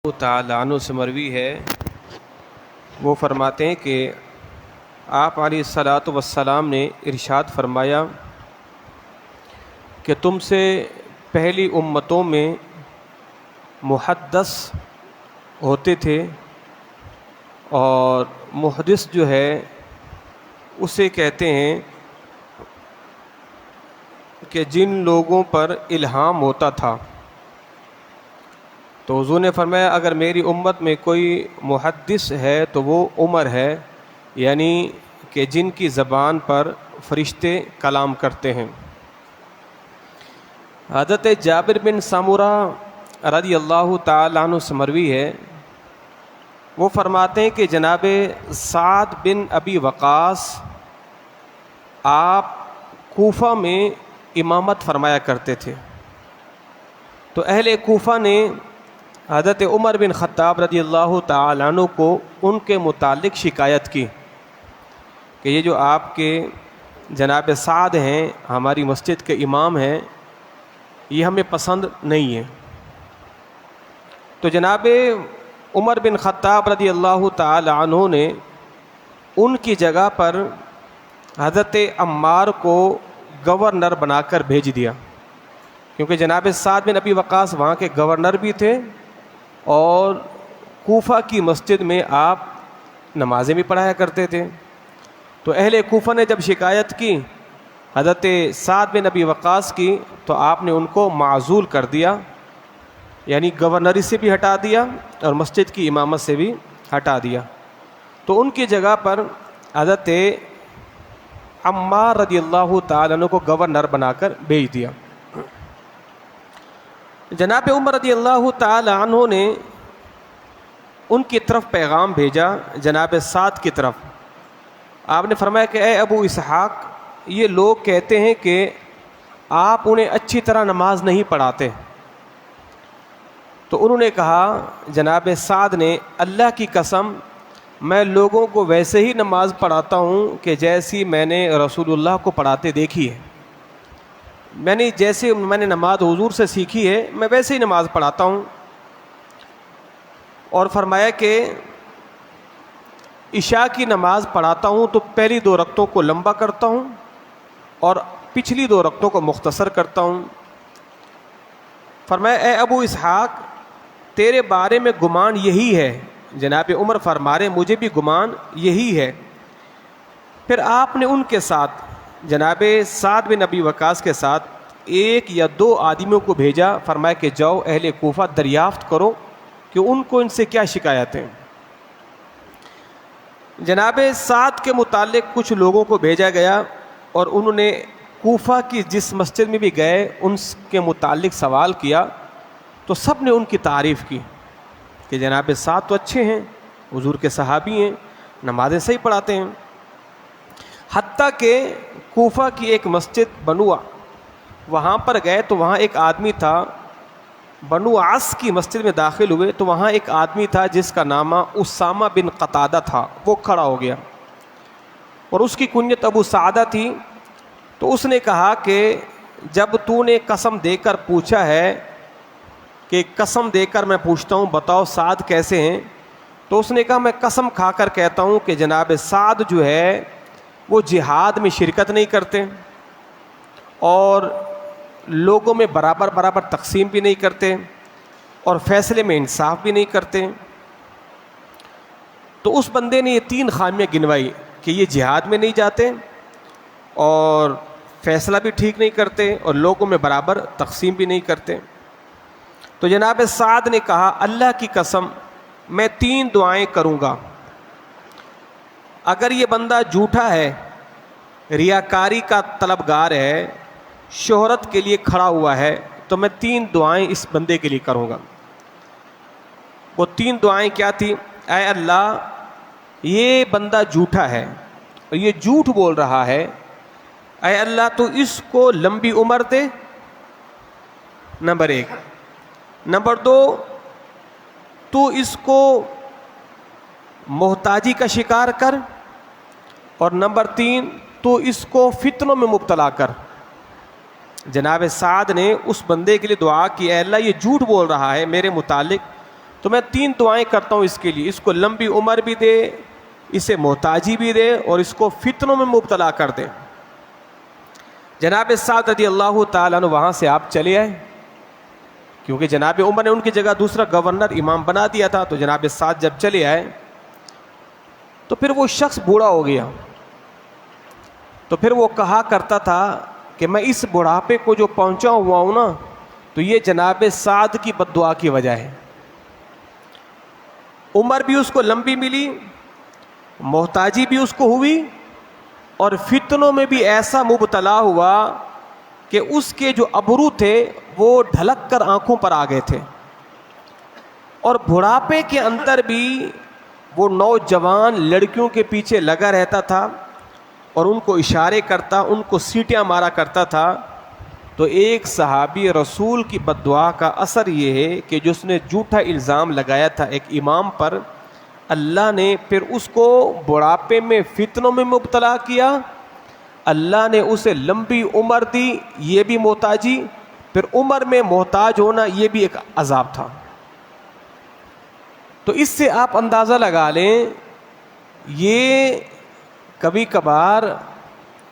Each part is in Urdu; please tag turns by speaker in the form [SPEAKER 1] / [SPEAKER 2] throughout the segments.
[SPEAKER 1] تعالیٰ عنہ سے مروی ہے، وہ فرماتے ہیں کہ آپ علیہ الصلاۃ والسلام نے ارشاد فرمایا کہ تم سے پہلی امتوں میں محدث ہوتے تھے، اور محدث جو ہے اسے کہتے ہیں کہ جن لوگوں پر الہام ہوتا تھا۔ تو حضور نے فرمایا اگر میری امت میں کوئی محدث ہے تو وہ عمر ہے، یعنی کہ جن کی زبان پر فرشتے کلام کرتے ہیں۔ حضرت جابر بن سمورہ رضی اللہ تعالیٰ عنہ سے مروی ہے، وہ فرماتے ہیں کہ جناب سعد بن ابی وقاص آپ کوفہ میں امامت فرمایا کرتے تھے، تو اہل کوفہ نے حضرت عمر بن خطاب رضی اللہ تعالیٰ عنہ کو ان کے متعلق شکایت کی کہ یہ جو آپ کے جناب سعد ہیں، ہماری مسجد کے امام ہیں، یہ ہمیں پسند نہیں ہے۔ تو جناب عمر بن خطاب رضی اللہ تعالیٰ عنہ نے ان کی جگہ پر حضرت عمار کو گورنر بنا کر بھیج دیا، کیونکہ جناب سعد بن ابی وقاص وہاں کے گورنر بھی تھے اور کوفہ کی مسجد میں آپ نمازیں بھی پڑھایا کرتے تھے۔ تو اہل کوفہ نے جب شکایت کی حضرت سعد بن ابی وقاص کی، تو آپ نے ان کو معزول کر دیا، یعنی گورنری سے بھی ہٹا دیا اور مسجد کی امامت سے بھی ہٹا دیا۔ تو ان کی جگہ پر حضرت عمار رضی اللہ تعالیٰ عنہ کو گورنر بنا کر بھیج دیا۔ جناب عمر رضی اللہ تعالی عنہ نے ان کی طرف پیغام بھیجا جناب سعد کی طرف۔ آپ نے فرمایا کہ اے ابو اسحاق، یہ لوگ کہتے ہیں کہ آپ انہیں اچھی طرح نماز نہیں پڑھاتے۔ تو انہوں نے کہا، جناب سعد نے، اللہ کی قسم میں لوگوں کو ویسے ہی نماز پڑھاتا ہوں کہ جیسی میں نے رسول اللہ کو پڑھاتے دیکھی ہے، جیسے میں نے نماز حضور سے سیکھی ہے میں ویسے ہی نماز پڑھاتا ہوں۔ اور فرمایا کہ عشاء کی نماز پڑھاتا ہوں تو پہلی 2 رکعتوں کو لمبا کرتا ہوں اور پچھلی 2 رکعتوں کو مختصر کرتا ہوں۔ فرمایا اے ابو اسحاق، تیرے بارے میں گمان یہی ہے۔ جناب عمر فرما رہے مجھے بھی گمان یہی ہے۔ پھر آپ نے ان کے ساتھ جناب سعد بن ابی وقاص کے ساتھ 1 یا 2 آدمیوں کو بھیجا، فرمایا کہ جاؤ اہل کوفہ دریافت کرو کہ ان کو ان سے کیا شکایت ہے۔ جناب سعد کے متعلق کچھ لوگوں کو بھیجا گیا اور انہوں نے کوفہ کی جس مسجد میں بھی گئے ان کے متعلق سوال کیا، تو سب نے ان کی تعریف کی کہ جناب سعد تو اچھے ہیں، حضور کے صحابی ہیں، نمازیں صحیح پڑھاتے ہیں۔ حتیٰ کہ کوفہ کی ایک مسجد بنو، وہاں پر گئے تو وہاں ایک آدمی تھا، بنو عاص کی مسجد میں داخل ہوئے تو وہاں ایک آدمی تھا جس کا نام اسامہ بن قتادہ تھا، وہ کھڑا ہو گیا اور اس کی کنیت ابو سعدہ تھی۔ تو اس نے کہا کہ جب تو نے قسم دے کر پوچھا ہے کہ قسم دے کر میں پوچھتا ہوں بتاؤ سعد کیسے ہیں، تو اس نے کہا میں قسم کھا کر کہتا ہوں کہ جناب سعد جو ہے وہ جہاد میں شرکت نہیں کرتے اور لوگوں میں برابر تقسیم بھی نہیں کرتے اور فیصلے میں انصاف بھی نہیں کرتے۔ تو اس بندے نے یہ 3 خامیاں گنوائی کہ یہ جہاد میں نہیں جاتے اور فیصلہ بھی ٹھیک نہیں کرتے اور لوگوں میں برابر تقسیم بھی نہیں کرتے۔ تو جناب سعد نے کہا اللہ کی قسم میں 3 دعائیں کروں گا، اگر یہ بندہ جھوٹا ہے، ریاکاری کا طلبگار ہے، شہرت کے لیے کھڑا ہوا ہے، تو میں 3 دعائیں اس بندے کے لیے کروں گا۔ وہ 3 دعائیں کیا تھی؟ اے اللہ، یہ بندہ جھوٹا ہے اور یہ جھوٹ بول رہا ہے، اے اللہ تو اس کو لمبی عمر دے، نمبر 1۔ نمبر 2، تو اس کو محتاجی کا شکار کر، اور نمبر 3، تو اس کو فتنوں میں مبتلا کر۔ جناب سعد نے اس بندے کے لیے دعا کی، اے اللہ یہ جھوٹ بول رہا ہے میرے متعلق، تو میں 3 دعائیں کرتا ہوں اس کے لیے، اس کو لمبی عمر بھی دے، اسے محتاجی بھی دے، اور اس کو فتنوں میں مبتلا کر دے۔ جناب سعد رضی اللہ تعالیٰ عنہ وہاں سے آپ چلے آئے، کیونکہ جناب عمر نے ان کی جگہ دوسرا گورنر امام بنا دیا تھا۔ تو جناب سعد جب چلے آئے تو پھر وہ شخص بوڑھا ہو گیا، تو پھر وہ کہا کرتا تھا کہ میں اس بڑھاپے کو جو پہنچا ہوا ہوں نا، تو یہ جناب سعد کی بد دعا کی وجہ ہے۔ عمر بھی اس کو لمبی ملی، محتاجی بھی اس کو ہوئی، اور فتنوں میں بھی ایسا مبتلا ہوا کہ اس کے جو ابرو تھے وہ ڈھلک کر آنکھوں پر آ گئے تھے، اور بڑھاپے کے اندر بھی وہ نوجوان لڑکیوں کے پیچھے لگا رہتا تھا اور ان کو اشارے کرتا، ان کو سیٹیاں مارا کرتا تھا۔ تو ایک صحابی رسول کی بد دعا کا اثر یہ ہے کہ جس نے جھوٹا الزام لگایا تھا ایک امام پر، اللہ نے پھر اس کو بڑھاپے میں فتنوں میں مبتلا کیا، اللہ نے اسے لمبی عمر دی، یہ بھی محتاجی، پھر عمر میں محتاج ہونا یہ بھی ایک عذاب تھا۔ تو اس سے آپ اندازہ لگا لیں، یہ کبھی کبھار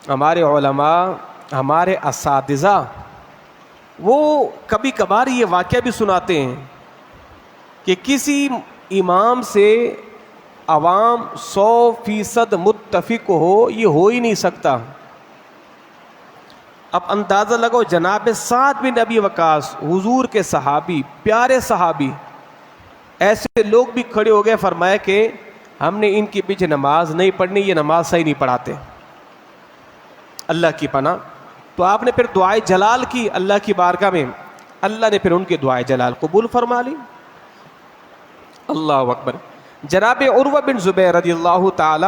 [SPEAKER 1] ہمارے علماء، ہمارے اساتذہ، وہ کبھی کبھار یہ واقعہ بھی سناتے ہیں کہ کسی امام سے عوام 100% متفق ہو، یہ ہو ہی نہیں سکتا۔ اب اندازہ لگاؤ، جناب سعد بن ابی وقاص، حضور کے صحابی، پیارے صحابی، ایسے لوگ بھی کھڑے ہو گئے، فرمایا کہ ہم نے ان کے پیچھے نماز نہیں پڑھنی، یہ نماز صحیح نہیں پڑھاتے، اللہ کی پناہ۔ تو آپ نے پھر دعائے جلال کی اللہ کی بارگاہ میں، اللہ نے پھر ان کی دعائے جلال قبول فرما لی۔ اللہ اکبر۔ جناب عروہ بن زبیر رضی اللہ تعالی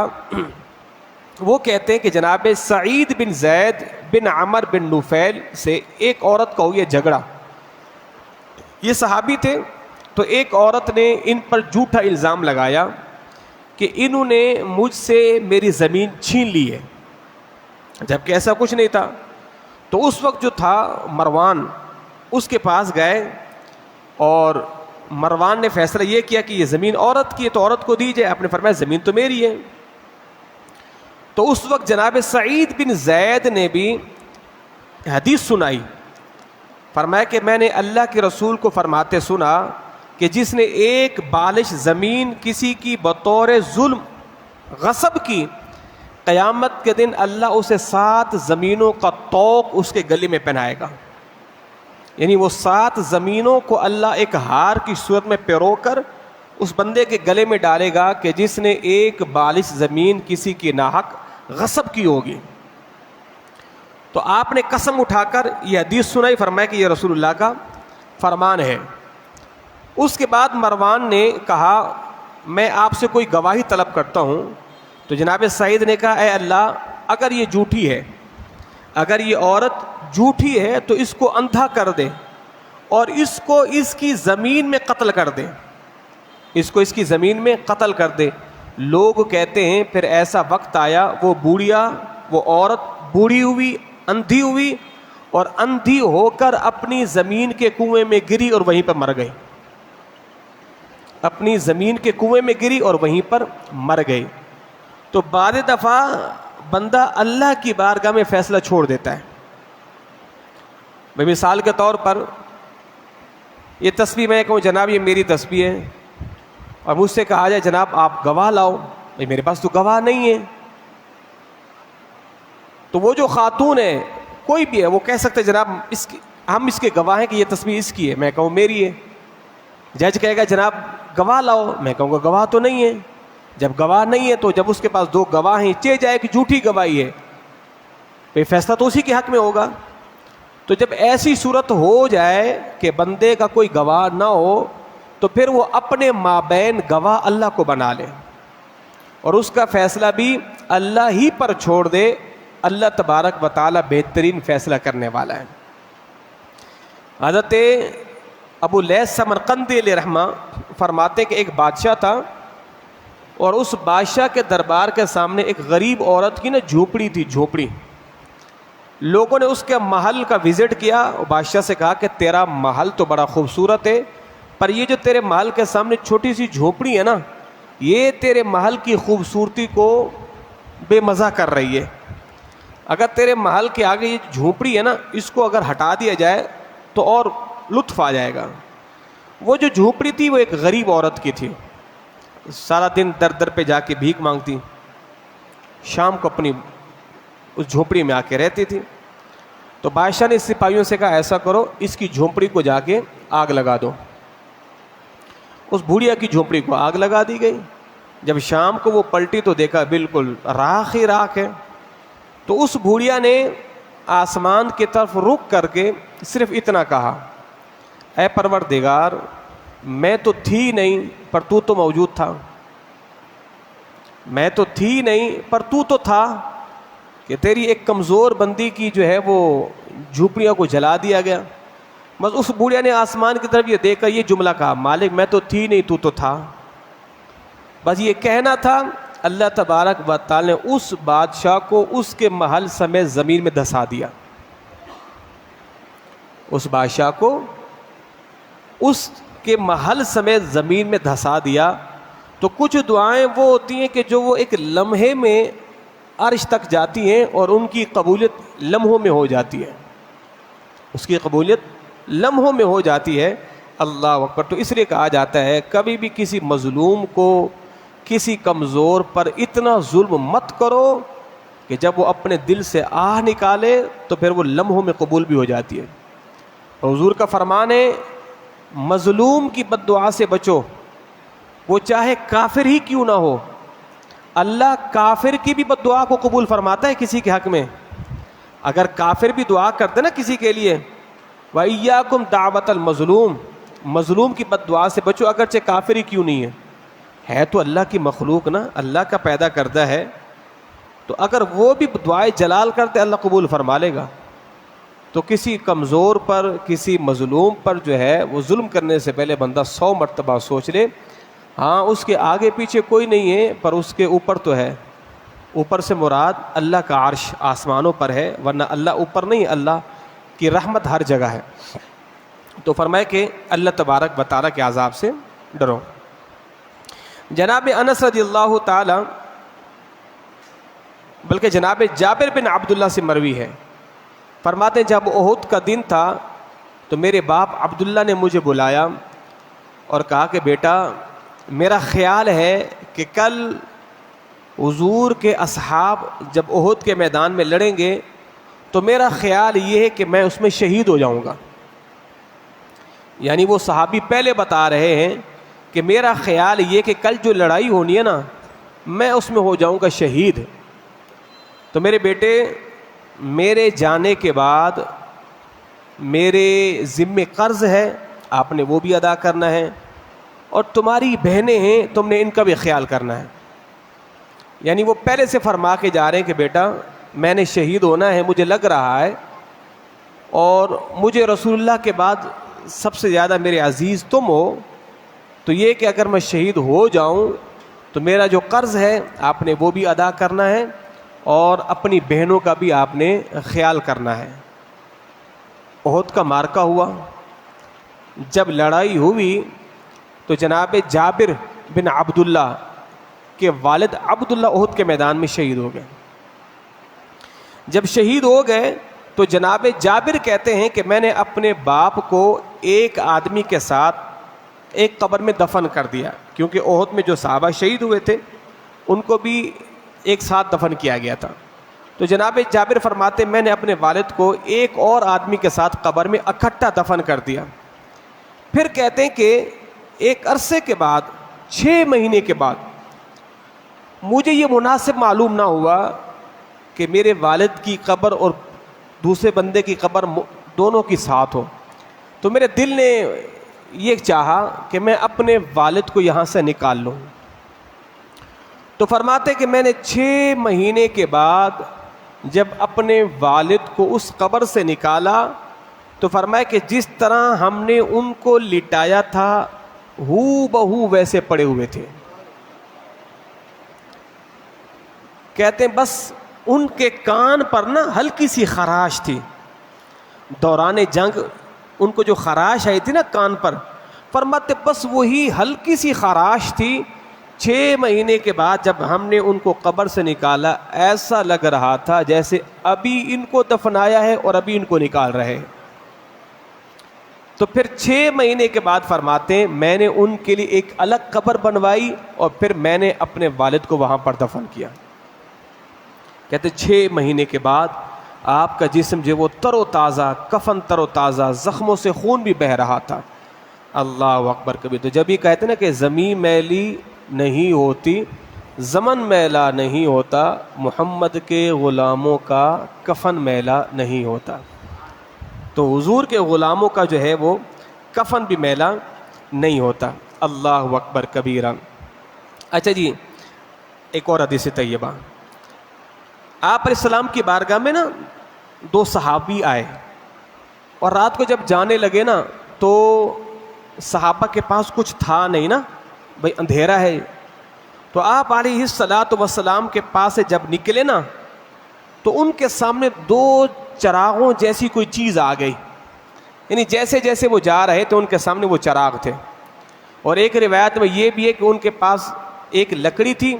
[SPEAKER 1] وہ کہتے ہیں کہ جناب سعید بن زید بن عمر بن نفیل سے ایک عورت کا ہوئی جھگڑا، یہ صحابی تھے، تو ایک عورت نے ان پر جھوٹا الزام لگایا کہ انہوں نے مجھ سے میری زمین چھین لی ہے، جبکہ ایسا کچھ نہیں تھا۔ تو اس وقت جو تھا مروان، اس کے پاس گئے اور مروان نے فیصلہ یہ کیا کہ یہ زمین عورت کی ہے تو عورت کو دی جائے۔ آپ نے فرمایا زمین تو میری ہے۔ تو اس وقت جناب سعید بن زید نے بھی حدیث سنائی، فرمایا کہ میں نے اللہ کے رسول کو فرماتے سنا کہ جس نے ایک بالش زمین کسی کی بطور ظلم غصب کی، قیامت کے دن اللہ اسے 7 زمینوں کا طوق اس کے گلے میں پہنائے گا، یعنی وہ 7 زمینوں کو اللہ ایک ہار کی صورت میں پیرو کر اس بندے کے گلے میں ڈالے گا کہ جس نے ایک بالش زمین کسی کی ناحق غصب کی ہوگی۔ تو آپ نے قسم اٹھا کر یہ حدیث سنائی، فرمایا کہ یہ رسول اللہ کا فرمان ہے۔ اس کے بعد مروان نے کہا میں آپ سے کوئی گواہی طلب کرتا ہوں۔ تو جناب سعید نے کہا اے اللہ، اگر یہ جھوٹی ہے، اگر یہ عورت جھوٹی ہے تو اس کو اندھا کر دے اور اس کو اس کی زمین میں قتل کر دے، اس کو اس کی زمین میں قتل کر دے۔ لوگ کہتے ہیں پھر ایسا وقت آیا، وہ عورت بوڑھی ہوئی، اندھی ہوئی، اور اندھی ہو کر اپنی زمین کے کنویں میں گری اور وہیں پر مر گئی، اپنی زمین کے کنویں میں گری اور وہیں پر مر گئی۔ تو بعض دفعہ بندہ اللہ کی بارگاہ میں فیصلہ چھوڑ دیتا ہے۔ مثال کے طور پر یہ تسبیح میں کہوں جناب یہ میری تسبیح ہے، اور مجھ سے کہا جائے جناب آپ گواہ لاؤ، میرے پاس تو گواہ نہیں ہے، تو وہ جو خاتون ہے کوئی بھی ہے وہ کہہ سکتے جناب ہم اس کے گواہ ہیں کہ یہ تسبیح اس کی ہے، میں کہوں میری ہے۔ جج کہے گا جناب گواہ لاؤ، میں کہوں گا گواہ تو نہیں ہے۔ جب گواہ نہیں ہے تو جب اس کے پاس 2 گواہ ہیں، چہ جائے کہ جھوٹی گواہی ہے، پھر فیصلہ تو اسی کے حق میں ہوگا۔ تو جب ایسی صورت ہو جائے کہ بندے کا کوئی گواہ نہ ہو تو پھر وہ اپنے مابین گواہ اللہ کو بنا لے اور اس کا فیصلہ بھی اللہ ہی پر چھوڑ دے۔ اللہ تبارک و تعالی بہترین فیصلہ کرنے والا ہے۔ حضرت ابو لیث سمرقندی علیہ رحمہ فرماتے کہ ایک بادشاہ تھا اور اس بادشاہ کے دربار کے سامنے ایک غریب عورت کی جھوپڑی تھی، جھوپڑی۔ لوگوں نے اس کے محل کا وزٹ کیا اور بادشاہ سے کہا کہ تیرا محل تو بڑا خوبصورت ہے، پر یہ جو تیرے محل کے سامنے چھوٹی سی جھونپڑی ہے نا، یہ تیرے محل کی خوبصورتی کو بے مزہ کر رہی ہے. اگر تیرے محل کے آگے یہ جھونپڑی ہے نا، اس کو اگر ہٹا دیا جائے تو اور لطف آ جائے گا. وہ جو جھونپڑی تھی وہ ایک غریب عورت کی تھی، سارا دن در در پہ جا کے بھیک مانگتی، شام کو اپنی اس جھونپڑی میں آ کے رہتی تھی. تو بادشاہ نے سپاہیوں سے کہا ایسا کرو، اس کی جھونپڑی کو جا کے آگ لگا دو. اس بوڑھیا کی جھونپڑی کو آگ لگا دی گئی. جب شام کو وہ پلٹی تو دیکھا بالکل راکھ ہی راکھ ہے. تو اس بوڑھیا نے آسمان کی طرف رخ کر کے صرف اتنا کہا، اے پروردگار، میں تو تھی نہیں پر تو موجود تھا. میں تو تھی نہیں پر تو تھا کہ تیری ایک کمزور بندی کی جو ہے وہ جھونپڑیوں کو جلا دیا گیا. بس اس بوڑھیا نے آسمان کی طرف یہ دیکھ کر یہ جملہ کہا، مالک میں تو تھی نہیں تو تھا. بس یہ کہنا تھا. اللہ تبارک و تعالی نے اس بادشاہ کو اس کے محل سمیت زمین میں دھسا دیا. اس بادشاہ کو اس کے محل سمیت زمین میں دھسا دیا. تو کچھ دعائیں وہ ہوتی ہیں کہ جو وہ ایک لمحے میں عرش تک جاتی ہیں اور ان کی قبولیت لمحوں میں ہو جاتی ہے. اس کی قبولیت لمحوں میں ہو جاتی ہے. اللہ اکبر. تو اس لیے کہا جاتا ہے کبھی بھی کسی مظلوم کو، کسی کمزور پر اتنا ظلم مت کرو کہ جب وہ اپنے دل سے آہ نکالے تو پھر وہ لمحوں میں قبول بھی ہو جاتی ہے. حضور کا فرمان ہے مظلوم کی بد دعا سے بچو، وہ چاہے کافر ہی کیوں نہ ہو. اللہ کافر کی بھی بد دعا کو قبول فرماتا ہے کسی کے حق میں. اگر کافر بھی دعا کرتے نا کسی کے لیے، وَإِيَّاكُمْ دعوت المظلوم، مظلوم کی بد دعا سے بچو اگرچہ کافر ہی کیوں نہیں ہے تو اللہ کی مخلوق نا، اللہ کا پیدا کردہ ہے. تو اگر وہ بھی دعائے جلال کرتے اللہ قبول فرما لے گا. تو کسی کمزور پر، کسی مظلوم پر جو ہے وہ ظلم کرنے سے پہلے بندہ 100 مرتبہ سوچ لے. ہاں اس کے آگے پیچھے کوئی نہیں ہے پر اس کے اوپر تو ہے. اوپر سے مراد اللہ کا عرش آسمانوں پر ہے، ورنہ اللہ اوپر نہیں، اللہ کی رحمت ہر جگہ ہے. تو فرمائے کہ اللہ تبارک و تعالیٰ کے عذاب سے ڈرو. جناب انس رضی اللہ تعالی، بلکہ جناب جابر بن عبداللہ سے مروی ہے، فرماتے ہیں جب احد کا دن تھا تو میرے باپ عبداللہ نے مجھے بلایا اور کہا کہ بیٹا میرا خیال ہے کہ کل حضور کے اصحاب جب احد کے میدان میں لڑیں گے تو میرا خیال یہ ہے کہ میں اس میں شہید ہو جاؤں گا. یعنی وہ صحابی پہلے بتا رہے ہیں کہ میرا خیال یہ کہ کل جو لڑائی ہونی ہے نا میں اس میں ہو جاؤں گا شہید. تو میرے بیٹے میرے جانے کے بعد میرے ذمے قرض ہے، آپ نے وہ بھی ادا کرنا ہے، اور تمہاری بہنیں ہیں تم نے ان کا بھی خیال کرنا ہے. یعنی وہ پہلے سے فرما کے جا رہے ہیں کہ بیٹا میں نے شہید ہونا ہے، مجھے لگ رہا ہے، اور مجھے رسول اللہ کے بعد سب سے زیادہ میرے عزیز تم ہو، تو یہ کہ اگر میں شہید ہو جاؤں تو میرا جو قرض ہے آپ نے وہ بھی ادا کرنا ہے اور اپنی بہنوں کا بھی آپ نے خیال کرنا ہے. احد کا معرکہ ہوا. جب لڑائی ہوئی تو جناب جابر بن عبداللہ کے والد عبداللہ احد کے میدان میں شہید ہو گئے. جب شہید ہو گئے تو جناب جابر کہتے ہیں کہ میں نے اپنے باپ کو ایک آدمی کے ساتھ ایک قبر میں دفن کر دیا، کیونکہ احد میں جو صحابہ شہید ہوئے تھے ان کو بھی ایک ساتھ دفن کیا گیا تھا. تو جناب جابر فرماتے میں نے اپنے والد کو ایک اور آدمی کے ساتھ قبر میں اکٹھا دفن کر دیا. پھر کہتے ہیں کہ ایک عرصے کے بعد 6 مہینے کے بعد مجھے یہ مناسب معلوم نہ ہوا کہ میرے والد کی قبر اور دوسرے بندے کی قبر دونوں کی ساتھ ہو. تو میرے دل نے یہ چاہا کہ میں اپنے والد کو یہاں سے نکال لوں. تو فرماتے کہ میں نے 6 مہینے کے بعد جب اپنے والد کو اس قبر سے نکالا تو فرمایا کہ جس طرح ہم نے ان کو لٹایا تھا ہو بہو ویسے پڑے ہوئے تھے. کہتے ہیں بس ان کے کان پر نا ہلکی سی خراش تھی. دوران جنگ ان کو جو خراش آئی تھی نا کان پر، فرماتے بس وہی ہلکی سی خراش تھی، 6 مہینے کے بعد جب ہم نے ان کو قبر سے نکالا ایسا لگ رہا تھا جیسے ابھی ان کو دفنایا ہے اور ابھی ان کو نکال رہے ہیں۔ تو پھر 6 مہینے کے بعد فرماتے ہیں میں نے ان کے لیے ایک الگ قبر بنوائی اور پھر میں نے اپنے والد کو وہاں پر دفن کیا۔ کہتے 6 مہینے کے بعد آپ کا جسم جو وہ تر و تازہ، کفن تر و تازہ، زخموں سے خون بھی بہہ رہا تھا۔ اللہ اکبر کبھی۔ تو جب یہ کہتے ہیں نا کہ زمین میلی نہیں ہوتی، زمن میلا نہیں ہوتا، محمد کے غلاموں کا کفن میلا نہیں ہوتا۔ تو حضور کے غلاموں کا جو ہے وہ کفن بھی میلا نہیں ہوتا۔ اللہ اکبر کبیرہ۔ اچھا جی، ایک اور حدیث طیبہ، آپ علیہ السلام کی بارگاہ میں نا 2 صحابی آئے اور رات کو جب جانے لگے نا تو صحابہ کے پاس کچھ تھا نہیں نا، بھئی اندھیرا ہے۔ تو آپ علیہ الصلاۃ والسلام کے پاس سے جب نکلے نا تو ان کے سامنے 2 چراغوں جیسی کوئی چیز آ گئی، یعنی جیسے جیسے وہ جا رہے تھے ان کے سامنے وہ چراغ تھے۔ اور ایک روایت میں یہ بھی ہے کہ ان کے پاس ایک لکڑی تھی،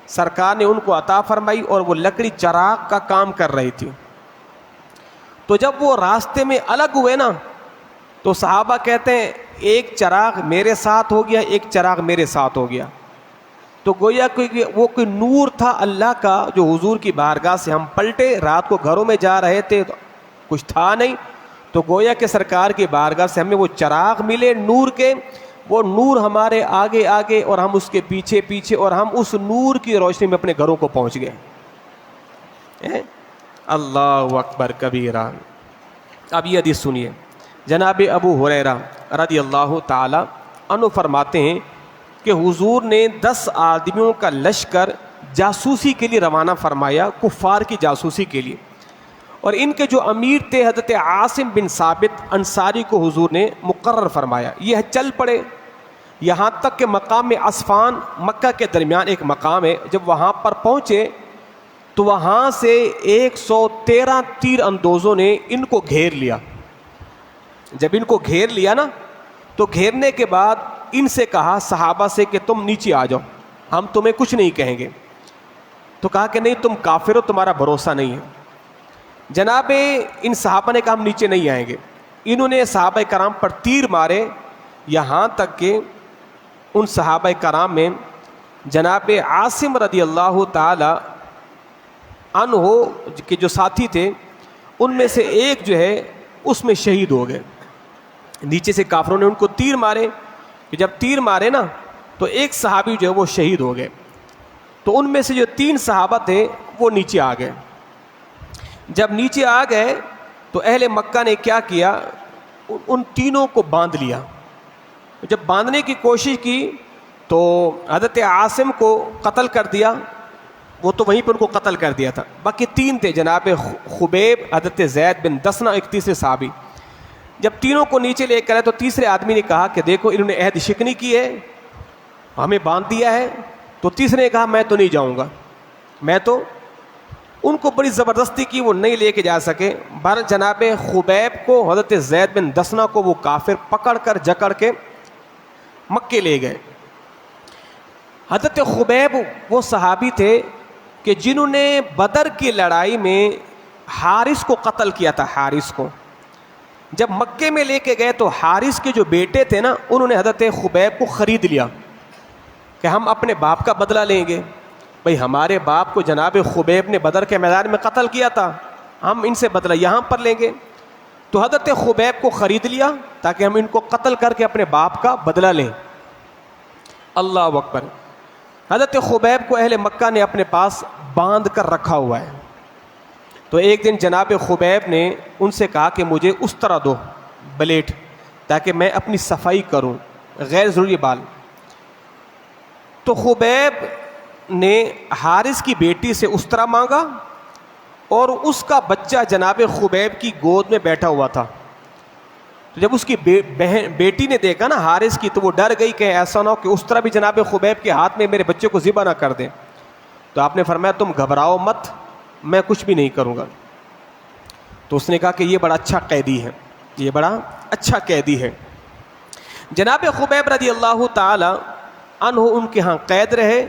[SPEAKER 1] سرکار نے ان کو عطا فرمائی اور وہ لکڑی چراغ کا کام کر رہی تھی۔ تو جب وہ راستے میں الگ ہوئے نا تو صحابہ کہتے ہیں ایک چراغ میرے ساتھ ہو گیا، ایک چراغ میرے ساتھ ہو گیا۔ تو گویا کہ وہ کوئی نور تھا اللہ کا جو حضور کی بارگاہ سے ہم پلٹے، رات کو گھروں میں جا رہے تھے کچھ تھا نہیں، تو گویا کہ سرکار کی بارگاہ سے ہمیں وہ چراغ ملے نور کے، وہ نور ہمارے آگے آگے اور ہم اس کے پیچھے پیچھے، اور ہم اس نور کی روشنی میں اپنے گھروں کو پہنچ گئے۔ اللہ اکبر کبیرہ۔ اب یہ حدیث سنیے، جناب ابو ہریرہ رضی اللہ تعالی عنہ فرماتے ہیں کہ حضور نے 10 آدمیوں کا لشکر جاسوسی کے لیے روانہ فرمایا، کفار کی جاسوسی کے لیے، اور ان کے جو امیر تھے حضرت عاصم بن ثابت انصاری کو حضور نے مقرر فرمایا۔ یہ چل پڑے یہاں تک کہ مقام عصفان مکہ کے درمیان ایک مقام ہے، جب وہاں پر پہنچے تو وہاں سے 113 تیر اندوزوں نے ان کو گھیر لیا۔ جب ان کو گھیر لیا نا تو گھیرنے کے بعد ان سے کہا صحابہ سے کہ تم نیچے آ جاؤ، ہم تمہیں کچھ نہیں کہیں گے۔ تو کہا کہ نہیں تم کافر ہو، تمہارا بھروسہ نہیں ہے۔ جناب ان صحابہ نے کہا ہم نیچے نہیں آئیں گے۔ انہوں نے صحابہ کرام پر تیر مارے، یہاں تک کہ ان صحابہ کرام میں جناب عاصم رضی اللہ تعالی عنہ کے جو ساتھی تھے ان میں سے ایک جو ہے اس میں شہید ہو گئے۔ نیچے سے کافروں نے ان کو تیر مارے، کہ جب تیر مارے نا تو ایک صحابی جو ہے وہ شہید ہو گئے۔ تو ان میں سے جو 3 صحابہ تھے وہ نیچے آ گئے۔ جب نیچے آ گئے تو اہل مکہ نے کیا کیا، ان تینوں کو باندھ لیا۔ جب باندھنے کی کوشش کی تو حضرت عاصم کو قتل کر دیا، وہ تو وہیں پر ان کو قتل کر دیا تھا۔ باقی 3 تھے، جناب خبیب، حضرت زید بن دسنہ، ایک تیسرے صحابی۔ جب تینوں کو نیچے لے کر آئے تو تیسرے آدمی نے کہا کہ دیکھو انہوں نے عہد شکنی کی ہے، ہمیں باندھ دیا ہے۔ تو تیسرے نے کہا میں تو نہیں جاؤں گا، میں تو، ان کو بڑی زبردستی کی، وہ نہیں لے کے جا سکے۔ بہر جناب خبیب کو، حضرت زید بن دسنہ کو وہ کافر پکڑ کر جکڑ کے مکے لے گئے۔ حضرت خبیب وہ صحابی تھے کہ جنہوں نے بدر کی لڑائی میں حارث کو قتل کیا تھا۔ حارث کو جب مکے میں لے کے گئے تو حارث کے جو بیٹے تھے نا انہوں نے حضرت خبیب کو خرید لیا کہ ہم اپنے باپ کا بدلہ لیں گے۔ بھئی ہمارے باپ کو جناب خبیب نے بدر کے میدان میں قتل کیا تھا، ہم ان سے بدلہ یہاں پر لیں گے۔ تو حضرت خبیب کو خرید لیا تاکہ ہم ان کو قتل کر کے اپنے باپ کا بدلہ لیں۔ اللہ اکبر۔ حضرت خبیب کو اہل مکہ نے اپنے پاس باندھ کر رکھا ہوا ہے۔ تو ایک دن جناب خبیب نے ان سے کہا کہ مجھے اس طرح دو بلیٹ تاکہ میں اپنی صفائی کروں، غیر ضروری بال۔ تو خبیب نے حارث کی بیٹی سے اس طرح مانگا اور اس کا بچہ جناب خبیب کی گود میں بیٹھا ہوا تھا۔ تو جب اس کی بیٹی نے دیکھا نا حارث کی تو وہ ڈر گئی کہ ایسا نہ ہو کہ اس طرح بھی جناب خبیب کے ہاتھ میں میرے بچے کو ذبح نہ کر دیں۔ تو آپ نے فرمایا تم گھبراؤ مت، میں کچھ بھی نہیں کروں گا۔ تو اس نے کہا کہ یہ بڑا اچھا قیدی ہے، یہ بڑا اچھا قیدی ہے۔ جناب خبیب رضی اللہ تعالی عنہ ان کے ہاں قید رہے.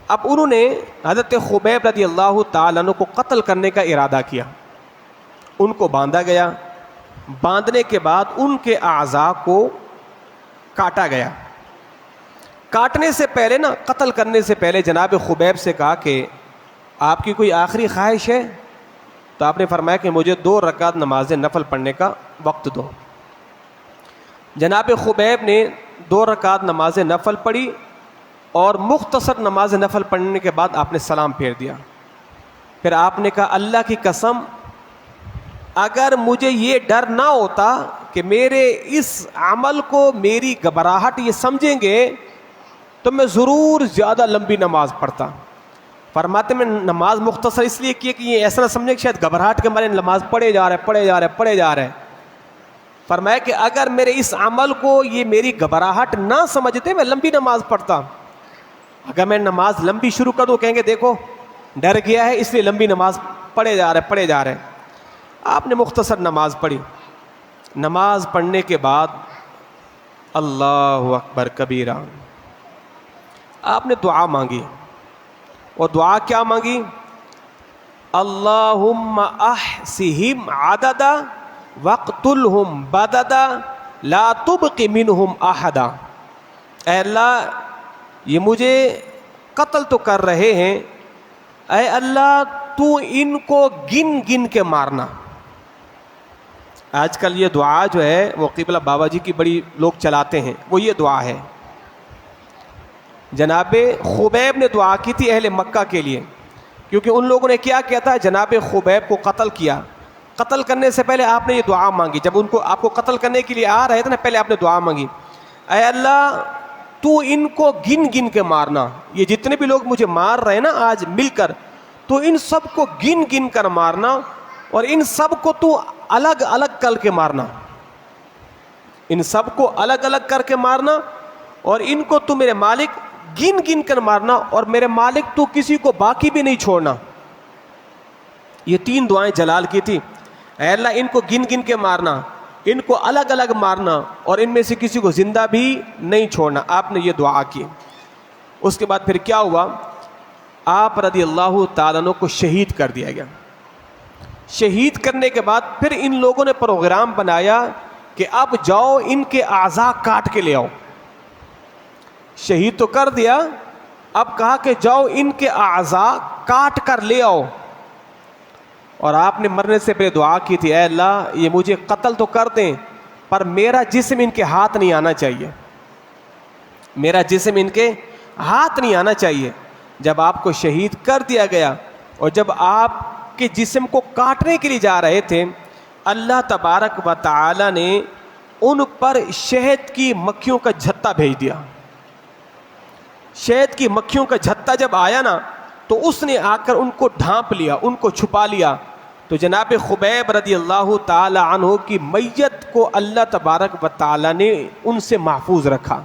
[SPEAKER 1] اب انہوں نے حضرت خبیب رضی اللہ تعالی عنہ کو قتل کرنے کا ارادہ کیا. ان کو باندھا گیا. باندھنے کے بعد ان کے اعضاء کو کاٹا گیا. کاٹنے سے پہلے نا، قتل کرنے سے پہلے جناب خبیب سے کہا کہ آپ کی کوئی آخری خواہش ہے؟ تو آپ نے فرمایا کہ مجھے 2 رکعت نماز نفل پڑھنے کا وقت دو. جناب خبیب نے 2 رکعت نماز نفل پڑھی اور مختصر نماز نفل پڑھنے کے بعد آپ نے سلام پھیر دیا. پھر آپ نے کہا اللہ کی قسم اگر مجھے یہ ڈر نہ ہوتا کہ میرے اس عمل کو میری گھبراہٹ یہ سمجھیں گے تو میں ضرور زیادہ لمبی نماز پڑھتا. فرماتے میں نماز مختصر اس لیے کی کہ یہ ایسا نہ سمجھے کہ شاید گھبراہٹ کے مارے نماز پڑھے جا رہے. فرمایا کہ اگر میرے اس عمل کو یہ میری گھبراہٹ نہ سمجھتے میں لمبی نماز پڑھتا. اگر میں نماز لمبی شروع کر دوں کہیں گے دیکھو ڈر گیا ہے اس لیے لمبی نماز پڑھے جا رہے. آپ نے مختصر نماز پڑھی. نماز پڑھنے کے بعد اللہ اکبر کبیرہ آپ نے دعا مانگی. اور دعا کیا مانگی؟ اللہم احصہم عددا واقتلہم بددا لا تبق منہم احدا. اے اللہ یہ مجھے قتل تو کر رہے ہیں، اے اللہ تو ان کو گن گن کے مارنا. آج کل یہ دعا جو ہے وہ قبلہ بابا جی کی بڑی لوگ چلاتے ہیں، وہ یہ دعا ہے. جناب خبیب نے دعا کی تھی اہل مکہ کے لیے، کیونکہ ان لوگوں نے کیا کیا تھا، جناب خبیب کو قتل کیا. قتل کرنے سے پہلے آپ نے یہ دعا مانگی. جب ان کو آپ کو قتل کرنے کے لیے آ رہے تھے نا، پہلے آپ نے دعا مانگی اے اللہ تو ان کو گن گن کے مارنا. یہ جتنے بھی لوگ مجھے مار رہے ہیں نا آج مل کر، تو ان سب کو گن گن کر مارنا اور ان سب کو تو الگ الگ کر کے مارنا. ان سب کو الگ الگ کر کے مارنا اور ان کو تو میرے مالک گن گن کر مارنا، اور میرے مالک تو کسی کو باقی بھی نہیں چھوڑنا. یہ 3 دعائیں جلال کی تھی. اے اللہ ان کو گن گن کے مارنا، ان کو الگ الگ مارنا اور ان میں سے کسی کو زندہ بھی نہیں چھوڑنا. آپ نے یہ دعا کی. اس کے بعد پھر کیا ہوا، آپ رضی اللہ تعالیٰ عنہ کو شہید کر دیا گیا. شہید کرنے کے بعد پھر ان لوگوں نے پروگرام بنایا کہ اب جاؤ ان کے اعضاء کاٹ کے لے آؤ. شہید تو کر دیا، اب کہا کہ جاؤ ان کے اعضاء کاٹ کر لے آؤ. اور آپ نے مرنے سے پہلے دعا کی تھی اے اللہ یہ مجھے قتل تو کر دیں پر میرا جسم ان کے ہاتھ نہیں آنا چاہیے، میرا جسم ان کے ہاتھ نہیں آنا چاہیے. جب آپ کو شہید کر دیا گیا اور جب آپ کے جسم کو کاٹنے کے لیے جا رہے تھے، اللہ تبارک و تعالی نے ان پر شہد کی مکھیوں کا جھتا بھیج دیا. شہد کی مکھیوں کا جھتا جب آیا نا تو اس نے آ کر ان کو ڈھانپ لیا، ان کو چھپا لیا. تو جناب خبیب رضی اللہ تعالی عنہ کی میت کو اللہ تبارک و تعالی نے ان سے محفوظ رکھا.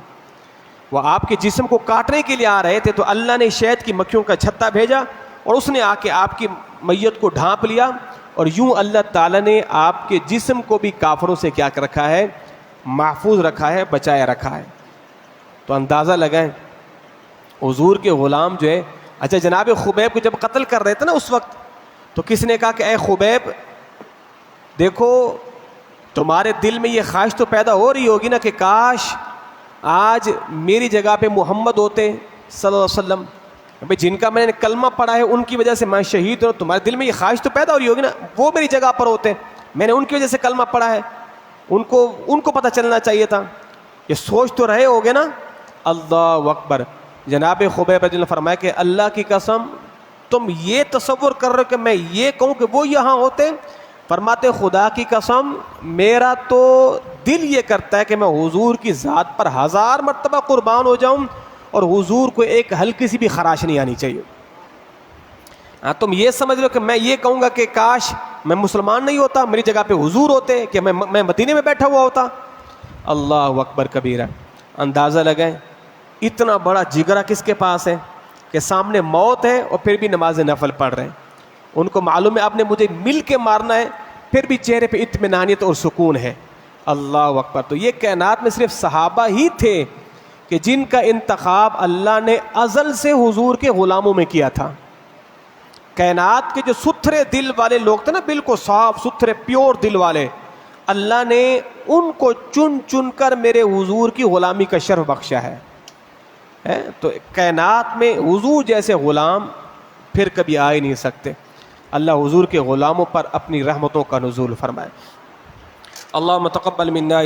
[SPEAKER 1] وہ آپ کے جسم کو کاٹنے کے لیے آ رہے تھے تو اللہ نے شہد کی مکھیوں کا چھتا بھیجا اور اس نے آ کے آپ کی میت کو ڈھانپ لیا، اور یوں اللہ تعالی نے آپ کے جسم کو بھی کافروں سے کیا کر رکھا ہے، محفوظ رکھا ہے، بچایا رکھا ہے. تو اندازہ لگائیں حضور کے غلام جو ہے. اچھا جناب خبیب کو جب قتل کر رہے تھے نا اس وقت، تو کس نے کہا کہ اے خبیب دیکھو تمہارے دل میں یہ خواہش تو پیدا ہو رہی ہوگی نا کہ کاش آج میری جگہ پہ محمد ہوتے صلی اللہ علیہ وسلم، بھائی جن کا میں نے کلمہ پڑھا ہے ان کی وجہ سے میں شہید ہوں. تمہارے دل میں یہ خواہش تو پیدا ہو رہی ہوگی نا وہ میری جگہ پر ہوتے، میں نے ان کی وجہ سے کلمہ پڑھا ہے، ان کو پتہ چلنا چاہیے تھا. یہ سوچ تو رہے ہوگے نا. اللہ اکبر. جناب خبیب رضی اللہ فرمایا کہ اللہ کی قسم تم یہ تصور کر رہے ہو کہ میں یہ کہوں کہ وہ یہاں ہوتے؟ فرماتے خدا کی قسم میرا تو دل یہ کرتا ہے کہ میں حضور کی ذات پر 1000 مرتبہ قربان ہو جاؤں اور حضور کو ایک ہلکی سی بھی خراش نہیں آنی چاہیے. تم یہ سمجھ لو کہ میں یہ کہوں گا کہ کاش میں مسلمان نہیں ہوتا، میری جگہ پہ حضور ہوتے، کہ میں مدینے میں بیٹھا ہوا ہوتا. اللہ اکبر کبیرہ. اندازہ لگائیں اتنا بڑا جگرا کس کے پاس ہے کہ سامنے موت ہے اور پھر بھی نماز نفل پڑھ رہے ہیں. ان کو معلوم ہے آپ نے مجھے مل کے مارنا ہے، پھر بھی چہرے پہ اطمینانیت اور سکون ہے. اللہ اکبر. تو یہ کائنات میں صرف صحابہ ہی تھے کہ جن کا انتخاب اللہ نے ازل سے حضور کے غلاموں میں کیا تھا. کائنات کے جو ستھرے دل والے لوگ تھے نا، بالکل صاف ستھرے پیور دل والے، اللہ نے ان کو چن چن کر میرے حضور کی غلامی کا شرف بخشا ہے. تو کائنات میں حضور جیسے غلام پھر کبھی آ ہی نہیں سکتے. اللہ حضور کے غلاموں پر اپنی رحمتوں کا نزول فرمائے. اللہم تقبل منا